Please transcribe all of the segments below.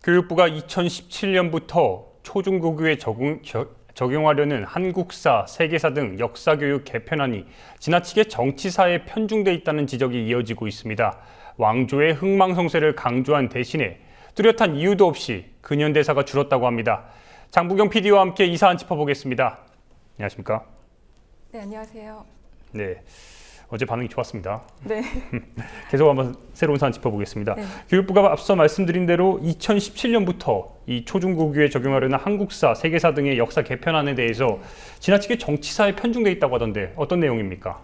교육부가 2017년부터 초중고교에 적용하려는 한국사, 세계사 등 역사교육 개편안이 지나치게 정치사에 편중돼 있다는 지적이 이어지고 있습니다. 왕조의 흥망성쇠를 강조한 대신에 뚜렷한 이유도 없이 근현대사가 줄었다고 합니다. 장부경 PD와 함께 이 사안 짚어보겠습니다. 안녕하십니까? 네, 안녕하세요. 네, 어제 반응이 좋았습니다. 네. 계속 한번 새로운 사안 짚어보겠습니다. 네. 교육부가 앞서 말씀드린 대로 2017년부터 이 초중고교에 적용하려는 한국사, 세계사 등의 역사 개편안에 대해서 지나치게 정치사에 편중돼 있다고 하던데 어떤 내용입니까?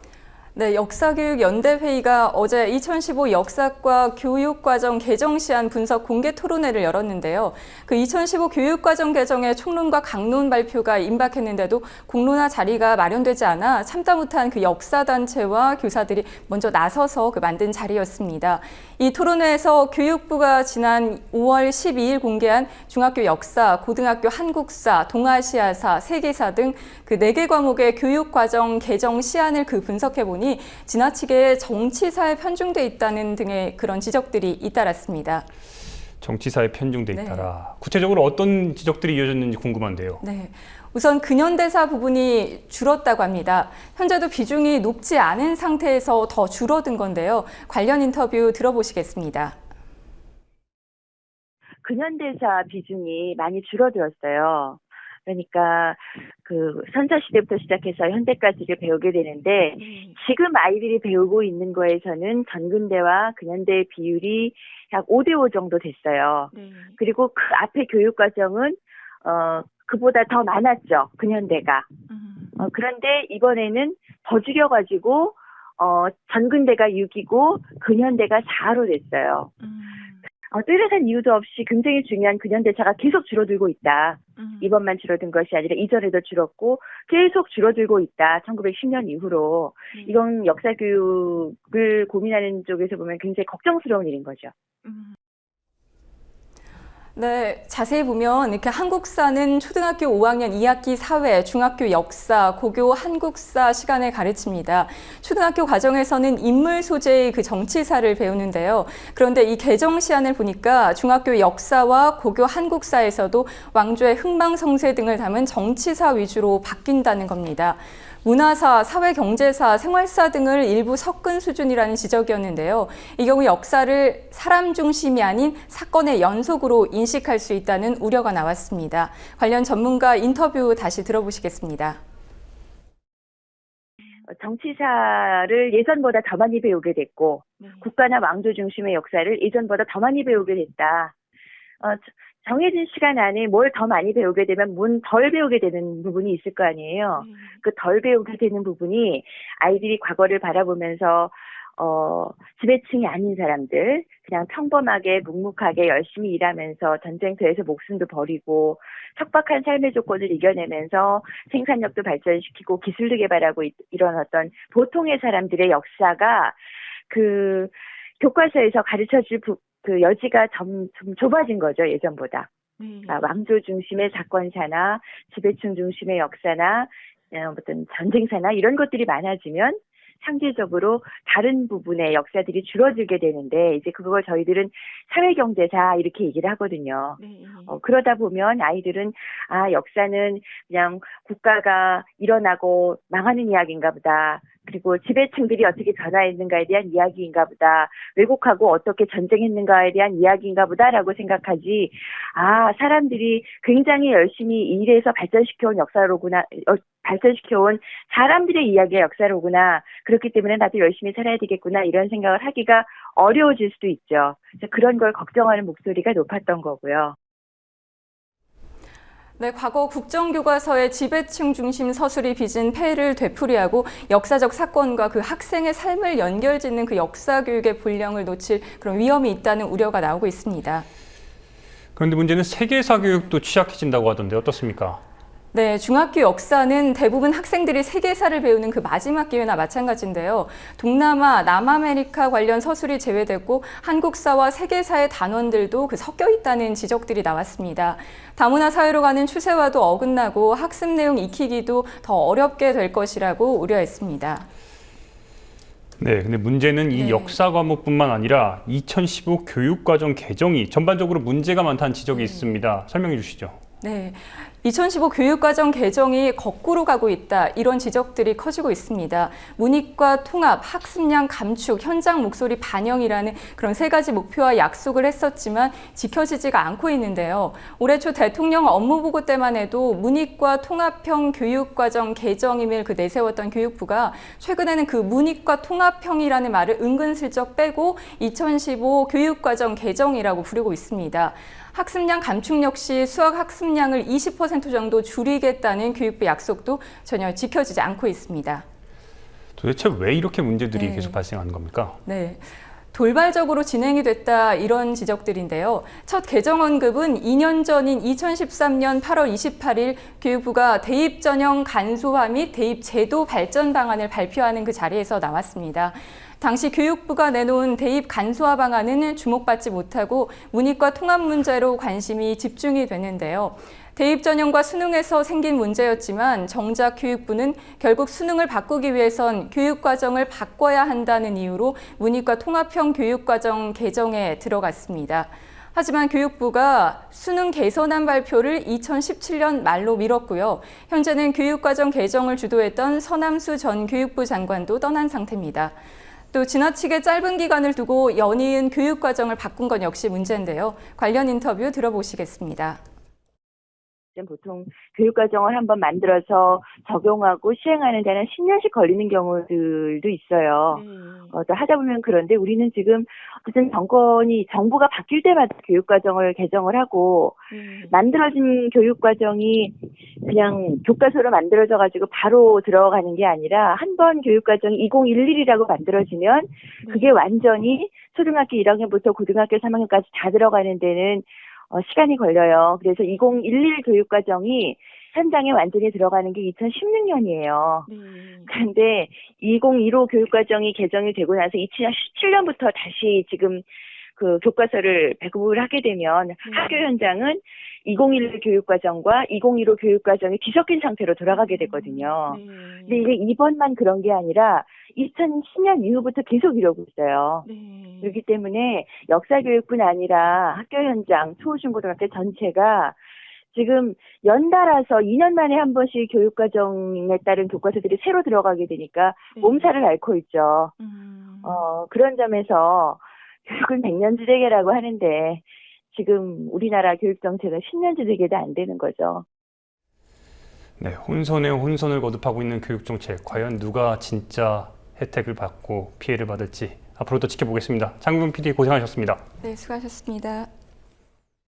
네, 역사교육연대회의가 어제 2015 역사과 교육과정 개정 시안 분석 공개 토론회를 열었는데요. 그 2015 교육과정 개정의 총론과 강론 발표가 임박했는데도 공론화 자리가 마련되지 않아 참다 못한 그 역사단체와 교사들이 먼저 나서서 만든 자리였습니다. 이 토론회에서 교육부가 지난 5월 12일 공개한 중학교 역사, 고등학교 한국사, 동아시아사, 세계사 등 그 4개 과목의 교육과정 개정 시안을 분석해보니 지나치게 정치사에 편중돼 있다는 등의 그런 지적들이 잇따랐습니다. 정치사에 편중돼 있다라. 네. 구체적으로 어떤 지적들이 이어졌는지 궁금한데요. 네. 우선 근현대사 부분이 줄었다고 합니다. 현재도 비중이 높지 않은 상태에서 더 줄어든 건데요. 관련 인터뷰 들어보시겠습니다. 근현대사 비중이 많이 줄어들었어요. 그러니까 그 선사시대부터 시작해서 현대까지를 배우게 되는데 지금 아이들이 배우고 있는 거에서는 전근대와 근현대의 비율이 약 5대5 정도 됐어요. 그리고 그 앞에 교육과정은 그보다 더 많았죠. 근현대가. 그런데 이번에는 더 줄여가지고 전근대가 6이고 근현대가 4로 됐어요. 뚜렷한 이유도 없이 굉장히 중요한 근현대사가 계속 줄어들고 있다. 이번만 줄어든 것이 아니라 이전에도 줄었고 계속 줄어들고 있다. 1910년 이후로. 이건 역사교육을 고민하는 쪽에서 보면 굉장히 걱정스러운 일인 거죠. 네, 자세히 보면 이렇게 한국사는 초등학교 5학년 2학기 사회, 중학교 역사, 고교 한국사 시간에 가르칩니다. 초등학교 과정에서는 인물 소재의 그 정치사를 배우는데요. 그런데 이 개정 시안을 보니까 중학교 역사와 고교 한국사에서도 왕조의 흥망성쇠 등을 담은 정치사 위주로 바뀐다는 겁니다. 문화사, 사회경제사, 생활사 등을 일부 섞은 수준이라는 지적이었는데요. 이 경우 역사를 사람 중심이 아닌 사건의 연속으로 인식할 수 있다는 우려가 나왔습니다. 관련 전문가 인터뷰 다시 들어보시겠습니다. 정치사를 예전보다 더 많이 배우게 됐고 국가나 왕조 중심의 역사를 예전보다 더 많이 배우게 됐다. 정해진 시간 안에 뭘 더 많이 배우게 되면 덜 배우게 되는 부분이 있을 거 아니에요. 그 덜 배우게 되는 부분이 아이들이 과거를 바라보면서 지배층이 아닌 사람들, 그냥 평범하게 묵묵하게 열심히 일하면서 전쟁터에서 목숨도 버리고 척박한 삶의 조건을 이겨내면서 생산력도 발전시키고 기술도 개발하고 이런 어떤 보통의 사람들의 역사가 그 교과서에서 가르쳐줄 그 여지가 좀 좁아진 거죠, 예전보다. 왕조 중심의 사건사나 지배층 중심의 역사나 어떤 전쟁사나 이런 것들이 많아지면 상대적으로 다른 부분의 역사들이 줄어들게 되는데 이제 그걸 저희들은 사회경제사 이렇게 얘기를 하거든요. 그러다 보면 아이들은 역사는 그냥 국가가 일어나고 망하는 이야기인가 보다. 그리고 지배층들이 어떻게 변화했는가에 대한 이야기인가 보다. 왜곡하고 어떻게 전쟁했는가에 대한 이야기인가 보다라고 생각하지. 사람들이 굉장히 열심히 일해서 발전시켜온 역사로구나. 발전시켜온 사람들의 이야기의 역사로구나. 그렇기 때문에 나도 열심히 살아야 되겠구나. 이런 생각을 하기가 어려워질 수도 있죠. 그래서 그런 걸 걱정하는 목소리가 높았던 거고요. 네, 과거 국정교과서의 지배층 중심 서술이 빚은 폐해를 되풀이하고 역사적 사건과 그 학생의 삶을 연결짓는 그 역사교육의 분량을 놓칠 그런 위험이 있다는 우려가 나오고 있습니다. 그런데 문제는 세계사 교육도 취약해진다고 하던데 어떻습니까? 네, 중학교 역사는 대부분 학생들이 세계사를 배우는 그 마지막 기회나 마찬가지인데요. 동남아, 남아메리카 관련 서술이 제외됐고 한국사와 세계사의 단원들도 섞여 있다는 지적들이 나왔습니다. 다문화 사회로 가는 추세와도 어긋나고 학습 내용 익히기도 더 어렵게 될 것이라고 우려했습니다. 네, 근데 문제는 이 네. 역사 과목뿐만 아니라 2015 교육과정 개정이 전반적으로 문제가 많다는 지적이 있습니다. 설명해 주시죠. 네. 2015 교육과정 개정이 거꾸로 가고 있다. 이런 지적들이 커지고 있습니다. 문이과 통합, 학습량 감축, 현장 목소리 반영이라는 그런 세 가지 목표와 약속을 했었지만 지켜지지가 않고 있는데요. 올해 초 대통령 업무보고 때만 해도 문이과 통합형 교육과정 개정임을 내세웠던 교육부가 최근에는 그 문이과 통합형이라는 말을 은근슬쩍 빼고 2015 교육과정 개정이라고 부르고 있습니다. 학습량 감축 역시 수학 학습량을 20% 정도 줄이겠다는 교육부 약속도 전혀 지켜지지 않고 있습니다. 도대체 왜 이렇게 문제들이 네. 계속 발생하는 겁니까? 네. 돌발적으로 진행이 됐다 이런 지적들인데요. 첫 개정 언급은 2년 전인 2013년 8월 28일 교육부가 대입 전형 간소화 및 대입 제도 발전 방안을 발표하는 그 자리에서 나왔습니다. 당시 교육부가 내놓은 대입 간소화 방안은 주목받지 못하고 문이과 통합 문제로 관심이 집중이 됐는데요. 대입 전형과 수능에서 생긴 문제였지만 정작 교육부는 결국 수능을 바꾸기 위해선 교육과정을 바꿔야 한다는 이유로 문이과 통합형 교육과정 개정에 들어갔습니다. 하지만 교육부가 수능 개선안 발표를 2017년 말로 미뤘고요. 현재는 교육과정 개정을 주도했던 서남수 전 교육부 장관도 떠난 상태입니다. 또 지나치게 짧은 기간을 두고 연이은 교육과정을 바꾼 건 역시 문제인데요. 관련 인터뷰 들어보시겠습니다. 보통 교육과정을 한번 만들어서 적용하고 시행하는 데는 10년씩 걸리는 경우들도 있어요. 또 하다 보면 그런데 우리는 지금 어쨌든 정부가 바뀔 때마다 교육과정을 개정을 하고 만들어진 교육과정이 그냥 교과서로 만들어져가지고 바로 들어가는 게 아니라 한 번 교육과정이 2011이라고 만들어지면 그게 완전히 초등학교 1학년부터 고등학교 3학년까지 다 들어가는 데는 시간이 걸려요. 그래서 2011 교육과정이 현장에 완전히 들어가는 게 2016년이에요. 그런데 2015 교육과정이 개정이 되고 나서 2017년부터 다시 지금 그 교과서를 배급을 하게 되면 학교 현장은 2011 교육과정과 2015 교육과정이 뒤섞인 상태로 돌아가게 되거든요. 근데 이게 이번만 그런 게 아니라 2010년 이후부터 계속 이러고 있어요. 그렇기 때문에 역사교육뿐 아니라 학교 현장, 초중고등학교 전체가 지금 연달아서 2년 만에 한 번씩 교육과정에 따른 교과서들이 새로 들어가게 되니까 몸살을 앓고 있죠. 그런 점에서 교육은 백년지대계라고 하는데 지금 우리나라 교육정책은 10년지대계도 안 되는 거죠. 네, 혼선에 혼선을 거듭하고 있는 교육정책. 과연 누가 진짜 혜택을 받고 피해를 받을지 앞으로도 지켜보겠습니다. 장국영 PD 고생하셨습니다. 네, 수고하셨습니다.